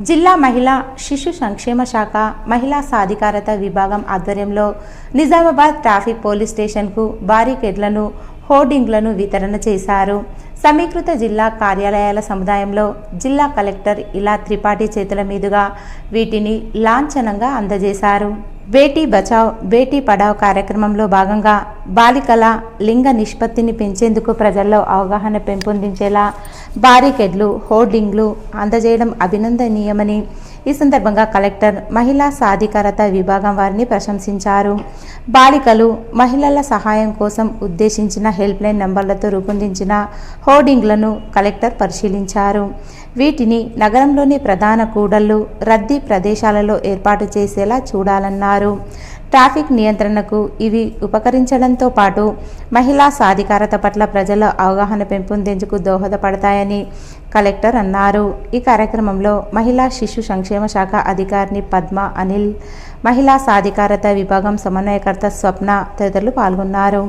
జిల్లా మహిళా శిశు సంక్షేమ శాఖ మహిళా సాధికారత విభాగం ఆధ్వర్యంలో నిజామాబాద్ ట్రాఫిక్ పోలీస్ స్టేషన్కు బారికేడ్లను, హోర్డింగ్లను వితరణ చేశారు. సమీకృత జిల్లా కార్యాలయాల సముదాయంలో జిల్లా కలెక్టర్ ఇలా త్రిపాఠి చేతుల మీదుగా వీటిని లాంఛనంగా అందజేశారు. బేటీ బచావ్ బేటీ పడావ్ కార్యక్రమంలో భాగంగా బాలికల లింగ నిష్పత్తిని పెంచేందుకు ప్రజల్లో అవగాహన పెంపొందించేలా బారికేడ్లు, హోర్డింగ్లు అందజేయడం అభినందనీయమని ఈ సందర్భంగా కలెక్టర్ మహిళా సాధికారత విభాగం వారిని ప్రశంసించారు. బాలికలు, మహిళల సహాయం కోసం ఉద్దేశించిన హెల్ప్ లైన్ నంబర్లతో రూపొందించిన హోర్డింగ్లను కలెక్టర్ పరిశీలించారు. వీటిని నగరంలోని ప్రధాన కూడళ్లు, రద్దీ ప్రదేశాలలో ఏర్పాటు చేసేలా చూడాలన్నారు. ట్రాఫిక్ నియంత్రణకు ఇవి ఉపకరించడంతో పాటు మహిళా సాధికారత పట్ల ప్రజల అవగాహన పెంపొందేందుకు దోహదపడతాయని కలెక్టర్ అన్నారు. ఈ కార్యక్రమంలో మహిళా శిశు సంక్షేమ శాఖ అధికారిని పద్మ అనిల్, మహిళా సాధికారత విభాగం సమన్వయకర్త స్వప్న తదితరులు పాల్గొన్నారు.